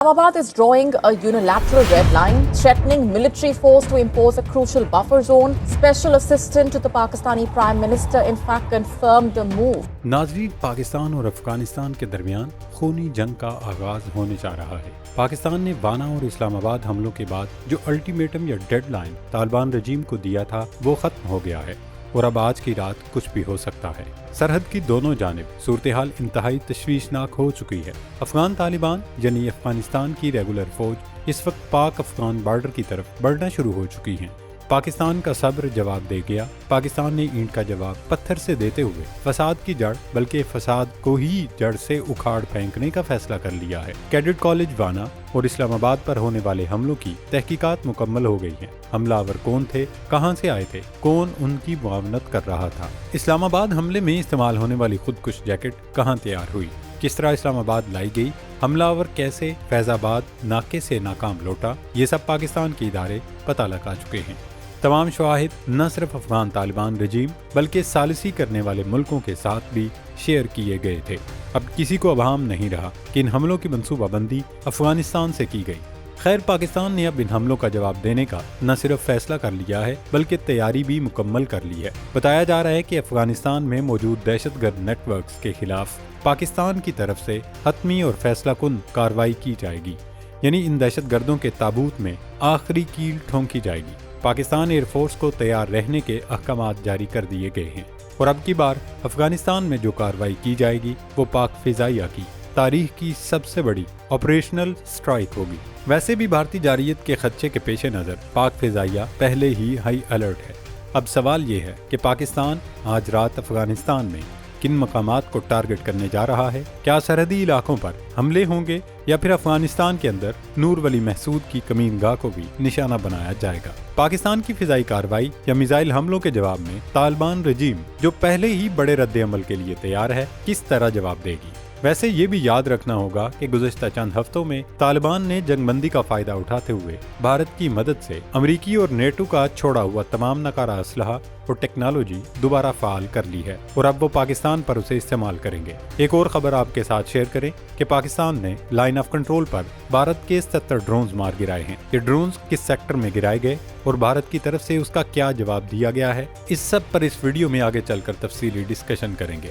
Islamabad is drawing a unilateral red line, threatening military force to impose a crucial buffer zone. Special assistant to the Pakistani Prime Minister, in fact, confirmed the move. ناظرین، پاکستان اور افغانستان کے درمیان خونی جنگ کا آغاز ہونے جا رہا ہے۔ پاکستان نے وانا اور اسلام آباد حملوں کے بعد جو الٹیمیٹم یا ڈیڈ لائن طالبان رجیم کو دیا تھا وہ ختم ہو گیا ہے، اور اب آج کی رات کچھ بھی ہو سکتا ہے۔ سرحد کی دونوں جانب صورتحال انتہائی تشویشناک ہو چکی ہے۔ افغان طالبان یعنی افغانستان کی ریگولر فوج اس وقت پاک افغان بارڈر کی طرف بڑھنا شروع ہو چکی ہیں۔ پاکستان کا صبر جواب دے گیا۔ پاکستان نے اینٹ کا جواب پتھر سے دیتے ہوئے فساد کی جڑ بلکہ فساد کو ہی جڑ سے اکھاڑ پھینکنے کا فیصلہ کر لیا ہے۔ کیڈٹ کالج وانا اور اسلام آباد پر ہونے والے حملوں کی تحقیقات مکمل ہو گئی ہیں۔ حملہ آور کون تھے، کہاں سے آئے تھے، کون ان کی معاونت کر رہا تھا، اسلام آباد حملے میں استعمال ہونے والی خودکش جیکٹ کہاں تیار ہوئی، کس طرح اسلام آباد لائی گئی، حملہ آور کیسے فیض آباد ناکے سے ناکام لوٹا، یہ سب پاکستان کے ادارے پتہ لگا چکے ہیں۔ تمام شواہد نہ صرف افغان طالبان رجیم بلکہ ثالثی کرنے والے ملکوں کے ساتھ بھی شیئر کیے گئے تھے۔ اب کسی کو ابہام نہیں رہا کہ ان حملوں کی منصوبہ بندی افغانستان سے کی گئی۔ خیر، پاکستان نے اب ان حملوں کا جواب دینے کا نہ صرف فیصلہ کر لیا ہے بلکہ تیاری بھی مکمل کر لی ہے۔ بتایا جا رہا ہے کہ افغانستان میں موجود دہشت گرد نیٹ ورکس کے خلاف پاکستان کی طرف سے حتمی اور فیصلہ کن کارروائی کی جائے گی، یعنی ان دہشت گردوں کے تابوت میں آخری کیل ٹھونکی جائے گی۔ پاکستان ایئر فورس کو تیار رہنے کے احکامات جاری کر دیے گئے ہیں، اور اب کی بار افغانستان میں جو کارروائی کی جائے گی وہ پاک فضائیہ کی تاریخ کی سب سے بڑی آپریشنل سٹرائک ہوگی۔ ویسے بھی بھارتی جارحیت کے خدشے کے پیش نظر پاک فضائیہ پہلے ہی ہائی الرٹ ہے۔ اب سوال یہ ہے کہ پاکستان آج رات افغانستان میں کن مقامات کو ٹارگٹ کرنے جا رہا ہے؟ کیا سرحدی علاقوں پر حملے ہوں گے یا پھر افغانستان کے اندر نور ولی محسود کی کمین گاہ کو بھی نشانہ بنایا جائے گا؟ پاکستان کی فضائی کارروائی یا میزائل حملوں کے جواب میں طالبان رجیم جو پہلے ہی بڑے رد عمل کے لیے تیار ہے، کس طرح جواب دے گی؟ ویسے یہ بھی یاد رکھنا ہوگا کہ گزشتہ چند ہفتوں میں طالبان نے جنگ بندی کا فائدہ اٹھاتے ہوئے بھارت کی مدد سے امریکی اور نیٹو کا چھوڑا ہوا تمام ناکارہ اسلحہ اور ٹیکنالوجی دوبارہ فعال کر لی ہے، اور اب وہ پاکستان پر اسے استعمال کریں گے۔ ایک اور خبر آپ کے ساتھ شیئر کریں کہ پاکستان نے لائن آف کنٹرول پر بھارت کے 77 ڈرونز مار گرائے ہیں۔ یہ ڈرونز کس سیکٹر میں گرائے گئے اور بھارت کی طرف سے اس کا کیا جواب دیا گیا ہے، اس سب پر اس ویڈیو میں آگے چل کر تفصیلی ڈسکشن کریں گے۔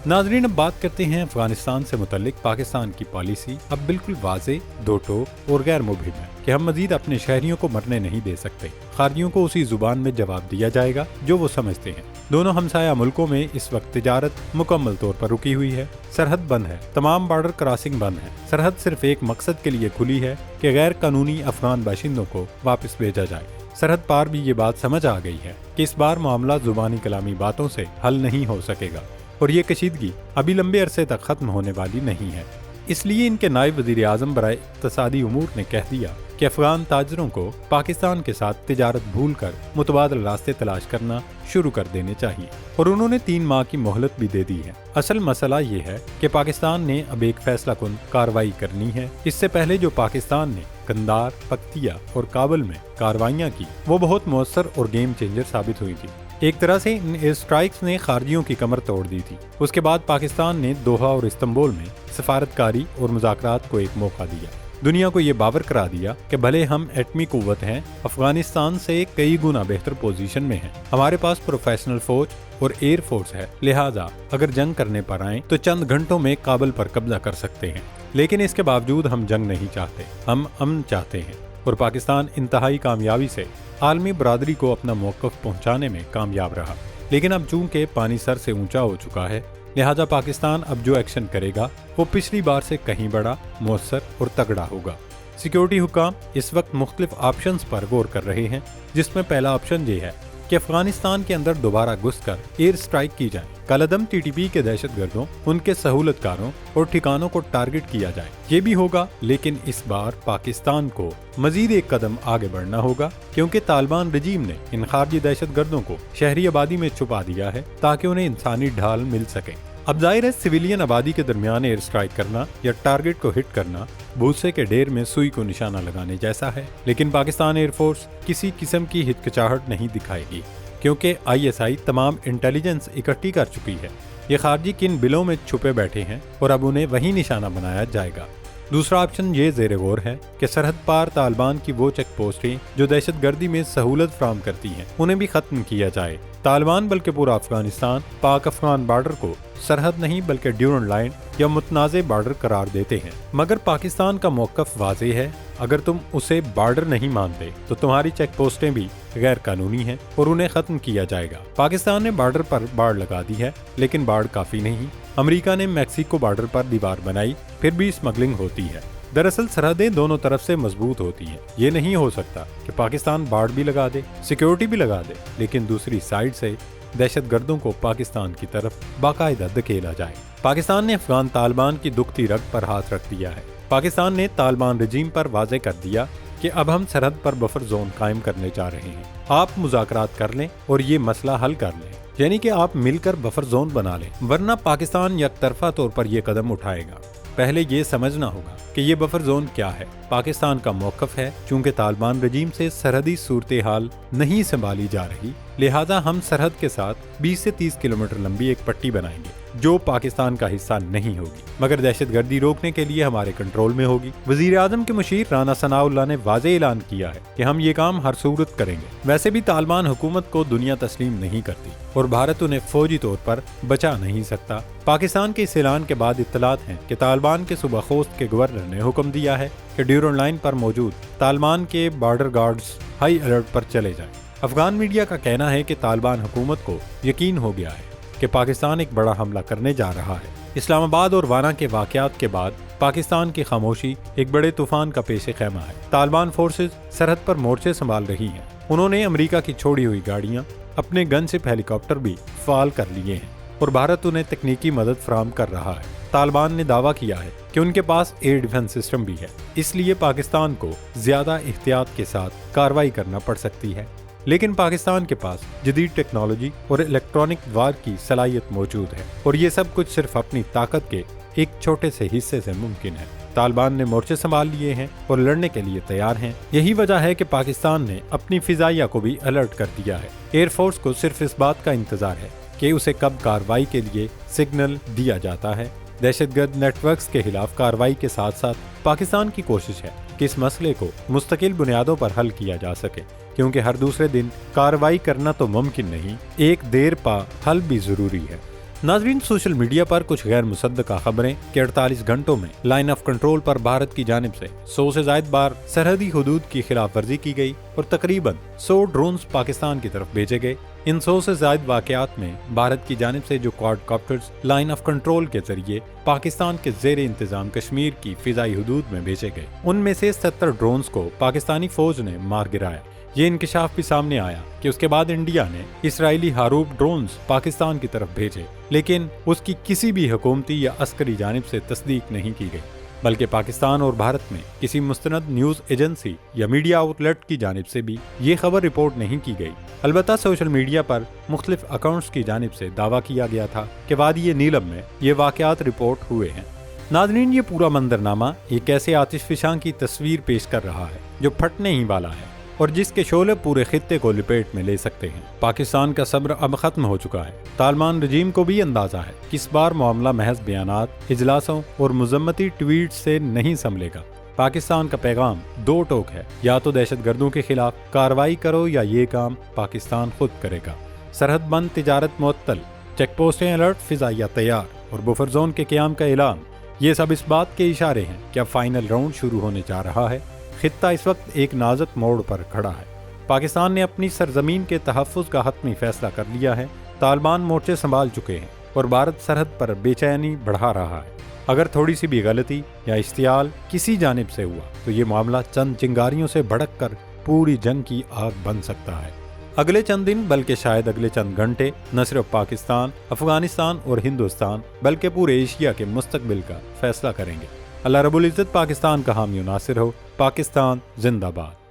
ناظرین، اب بات کرتے ہیں افغانستان سے متعلق پاکستان کی پالیسی اب بالکل واضح، دو ٹوک اور غیر مبہم ہے کہ ہم مزید اپنے شہریوں کو مرنے نہیں دے سکتے۔ خارجیوں کو اسی زبان میں جواب دیا جائے گا جو وہ سمجھتے ہیں۔ دونوں ہمسایہ ملکوں میں اس وقت تجارت مکمل طور پر رکی ہوئی ہے، سرحد بند ہے، تمام بارڈر کراسنگ بند ہے۔ سرحد صرف ایک مقصد کے لیے کھلی ہے کہ غیر قانونی افغان باشندوں کو واپس بھیجا جائے۔ سرحد پار بھی یہ بات سمجھ آ گئی ہے کہ اس بار معاملہ زبانی کلامی باتوں سے حل نہیں ہو سکے گا، اور یہ کشیدگی ابھی لمبے عرصے تک ختم ہونے والی نہیں ہے۔ اس لیے ان کے نائب وزیر اعظم برائے اقتصادی امور نے کہہ دیا کہ افغان تاجروں کو پاکستان کے ساتھ تجارت بھول کر متبادل راستے تلاش کرنا شروع کر دینے چاہیے، اور انہوں نے 3 ماہ کی مہلت بھی دے دی ہے۔ اصل مسئلہ یہ ہے کہ پاکستان نے اب ایک فیصلہ کن کارروائی کرنی ہے۔ اس سے پہلے جو پاکستان نے قندار، پکتیا اور کابل میں کارروائیاں کی وہ بہت مؤثر اور گیم چینجر ثابت ہوئی تھی۔ ایک طرح سے ان ایئر سٹرائکس نے خارجیوں کی کمر توڑ دی تھی۔ اس کے بعد پاکستان نے دوحہ اور استنبول میں سفارتکاری اور مذاکرات کو ایک موقع دیا۔ دنیا کو یہ باور کرا دیا کہ بھلے ہم ایٹمی قوت ہیں، افغانستان سے کئی گنا بہتر پوزیشن میں ہیں، ہمارے پاس پروفیشنل فوج اور ایئر فورس ہے، لہٰذا اگر جنگ کرنے پر آئیں تو چند گھنٹوں میں کابل پر قبضہ کر سکتے ہیں۔ لیکن اس کے باوجود ہم جنگ نہیں چاہتے، ہم امن چاہتے ہیں، اور پاکستان انتہائی کامیابی سے عالمی برادری کو اپنا موقف پہنچانے میں کامیاب رہا۔ لیکن اب چونکہ پانی سر سے اونچا ہو چکا ہے، لہذا پاکستان اب جو ایکشن کرے گا وہ پچھلی بار سے کہیں بڑا، مؤثر اور تگڑا ہوگا۔ سیکیورٹی حکام اس وقت مختلف آپشنز پر غور کر رہے ہیں، جس میں پہلا آپشن یہ ہے کہ افغانستان کے اندر دوبارہ گھس کر ایئر سٹرائک کی جائے۔ کالعدم ٹی ٹی پی کے دہشت گردوں، ان کے سہولت کاروں اور ٹھکانوں کو ٹارگٹ کیا جائے۔ یہ بھی ہوگا، لیکن اس بار پاکستان کو مزید ایک قدم آگے بڑھنا ہوگا، کیونکہ طالبان رجیم نے ان خارجی دہشت گردوں کو شہری آبادی میں چھپا دیا ہے تاکہ انہیں انسانی ڈھال مل سکے۔ اب ظاہر ہے سویلین آبادی کے درمیان ایئر سٹرائک کرنا یا ٹارگٹ کو ہٹ کرنا بھوسے کے ڈھیر میں سوئی کو نشانہ لگانے جیسا ہے، لیکن پاکستان ایئر فورس کسی قسم کی ہچکچاہٹ نہیں دکھائے گی، کیونکہ ISI تمام انٹیلیجنس اکٹھی کر چکی ہے۔ یہ خارجی کن بلوں میں چھپے بیٹھے ہیں اور اب انہیں وہی نشانہ بنایا جائے گا۔ دوسرا آپشن یہ زیر غور ہے کہ سرحد پار طالبان کی وہ چیک پوسٹیں جو دہشت گردی میں سہولت فراہم کرتی ہیں انہیں بھی ختم کیا جائے۔ طالبان بلکہ پورا افغانستان پاک افغان بارڈر کو سرحد نہیں بلکہ ڈیورنڈ لائن یا متنازع بارڈر قرار دیتے ہیں، مگر پاکستان کا موقف واضح ہے۔ اگر تم اسے بارڈر نہیں مانتے تو تمہاری چیک پوسٹیں بھی غیر قانونی ہیں اور انہیں ختم کیا جائے گا۔ پاکستان نے بارڈر پر باڑ لگا دی ہے، لیکن باڑ کافی نہیں۔ امریکہ نے میکسیکو بارڈر پر دیوار بنائی، پھر بھی اسمگلنگ ہوتی ہے۔ دراصل سرحدیں دونوں طرف سے مضبوط ہوتی ہیں۔ یہ نہیں ہو سکتا کہ پاکستان باڑ بھی لگا دے، سیکیورٹی بھی لگا دے، لیکن دوسری سائیڈ سے دہشت گردوں کو پاکستان کی طرف باقاعدہ دھکیلا جائے۔ پاکستان نے افغان طالبان کی دکھتی رگ پر ہاتھ رکھ دیا ہے۔ پاکستان نے طالبان رجیم پر واضح کر دیا کہ اب ہم سرحد پر بفر زون قائم کرنے جا رہے ہیں۔ آپ مذاکرات کر لیں اور یہ مسئلہ حل کر لیں، یعنی کہ آپ مل کر بفر زون بنا لیں، ورنہ پاکستان یک طرفہ طور پر یہ قدم اٹھائے گا۔ پہلے یہ سمجھنا ہوگا کہ یہ بفر زون کیا ہے۔ پاکستان کا موقف ہے چونکہ طالبان رجیم سے سرحدی صورتحال نہیں سنبھالی جا رہی، لہٰذا ہم سرحد کے ساتھ 20 سے 30 کلومیٹر لمبی ایک پٹی بنائیں گے جو پاکستان کا حصہ نہیں ہوگی، مگر دہشت گردی روکنے کے لیے ہمارے کنٹرول میں ہوگی۔ وزیر اعظم کے مشیر رانا ثناء اللہ نے واضح اعلان کیا ہے کہ ہم یہ کام ہر صورت کریں گے۔ ویسے بھی طالبان حکومت کو دنیا تسلیم نہیں کرتی اور بھارت انہیں فوجی طور پر بچا نہیں سکتا۔ پاکستان کے اس اعلان کے بعد اطلاعات ہیں کہ طالبان کے صوبہ خوست کے گورنر نے حکم دیا ہے کہ ڈیورنڈ لائن پر موجود طالبان کے بارڈر گارڈز ہائی الرٹ پر چلے جائیں۔ افغان میڈیا کا کہنا ہے کہ طالبان حکومت کو یقین ہو گیا ہے کہ پاکستان ایک بڑا حملہ کرنے جا رہا ہے۔ اسلام آباد اور وانا کے واقعات کے بعد پاکستان کی خاموشی ایک بڑے طوفان کا پیش خیمہ ہے۔ طالبان فورسز سرحد پر مورچے سنبھال رہی ہیں۔ انہوں نے امریکہ کی چھوڑی ہوئی گاڑیاں، اپنے گن شپ ہیلی کاپٹر بھی فعال کر لیے ہیں اور بھارت انہیں تکنیکی مدد فراہم کر رہا ہے۔ طالبان نے دعویٰ کیا ہے کہ ان کے پاس ایئر ڈیفنس سسٹم بھی ہے، اس لیے پاکستان کو زیادہ احتیاط کے ساتھ کارروائی کرنا پڑ سکتی ہے، لیکن پاکستان کے پاس جدید ٹیکنالوجی اور الیکٹرانک وار کی صلاحیت موجود ہے اور یہ سب کچھ صرف اپنی طاقت کے ایک چھوٹے سے حصے سے ممکن ہے۔ طالبان نے مورچے سنبھال لیے ہیں اور لڑنے کے لیے تیار ہیں۔ یہی وجہ ہے کہ پاکستان نے اپنی فضائیہ کو بھی الرٹ کر دیا ہے۔ ایئر فورس کو صرف اس بات کا انتظار ہے کہ اسے کب کارروائی کے لیے سگنل دیا جاتا ہے۔ دہشت گرد نیٹ ورکس کے خلاف کارروائی کے ساتھ ساتھ پاکستان کی کوشش ہے کہ اس مسئلے کو مستقل بنیادوں پر حل کیا جا سکے، کیونکہ ہر دوسرے دن کارروائی کرنا تو ممکن نہیں، ایک دیر پا حل بھی ضروری ہے۔ ناظرین، سوشل میڈیا پر کچھ غیر مصدقہ خبریں کہ 48 گھنٹوں میں لائن آف کنٹرول پر بھارت کی جانب سے 100 سے زائد بار سرحدی حدود کی خلاف ورزی کی گئی اور تقریباً 100 ڈرونز پاکستان کی طرف بھیجے گئے۔ ان 100 سے زائد واقعات میں بھارت کی جانب سے جو quadcopters line of control کے ذریعے پاکستان کے زیر انتظام کشمیر کی فضائی حدود میں بھیجے گئے، ان میں سے 70 ڈرونز کو پاکستانی فوج نے مار گرایا۔ یہ انکشاف بھی سامنے آیا کہ اس کے بعد انڈیا نے اسرائیلی ہاروپ ڈرونز پاکستان کی طرف بھیجے، لیکن اس کی کسی بھی حکومتی یا عسکری جانب سے تصدیق نہیں کی گئی، بلکہ پاکستان اور بھارت میں کسی مستند نیوز ایجنسی یا میڈیا آؤٹ لیٹ کی جانب سے بھی یہ خبر رپورٹ نہیں کی گئی۔ البتہ سوشل میڈیا پر مختلف اکاؤنٹس کی جانب سے دعویٰ کیا گیا تھا کہ وادی نیلم میں یہ واقعات رپورٹ ہوئے ہیں۔ ناظرین، یہ پورا منظرنامہ ایک ایسے آتش فشاں کی تصویر پیش کر رہا ہے جو پھٹنے ہی والا ہے اور جس کے شعلے پورے خطے کو لپیٹ میں لے سکتے ہیں۔ پاکستان کا صبر اب ختم ہو چکا ہے۔ طالبان رجیم کو بھی اندازہ ہے کہ اس بار معاملہ محض بیانات، اجلاسوں اور مذمتی ٹویٹ سے نہیں سنبھلے گا۔ پاکستان کا پیغام دو ٹوک ہے، یا تو دہشت گردوں کے خلاف کارروائی کرو یا یہ کام پاکستان خود کرے گا۔ سرحد بند، تجارت معطل، چیک پوسٹیں الرٹ، فضائیہ تیار اور بفر زون کے قیام کا اعلان، یہ سب اس بات کے اشارے ہیں کہ اب فائنل راؤنڈ شروع ہونے جا رہا ہے۔ خطہ اس وقت ایک نازک موڑ پر کھڑا ہے۔ پاکستان نے اپنی سرزمین کے تحفظ کا حتمی فیصلہ کر لیا ہے۔ طالبان مورچے سنبھال چکے ہیں اور بھارت سرحد پر بے چینی بڑھا رہا ہے۔ اگر تھوڑی سی بھی غلطی یا اشتعال کسی جانب سے ہوا تو یہ معاملہ چند چنگاریوں سے بھڑک کر پوری جنگ کی آگ بن سکتا ہے۔ اگلے چند دن بلکہ شاید اگلے چند گھنٹے نہ صرف پاکستان، افغانستان اور ہندوستان بلکہ پورے ایشیا کے مستقبل کا فیصلہ کریں گے۔ اللہ رب العزت پاکستان کا حامی و ناصر ہو۔ پاکستان زندہ باد۔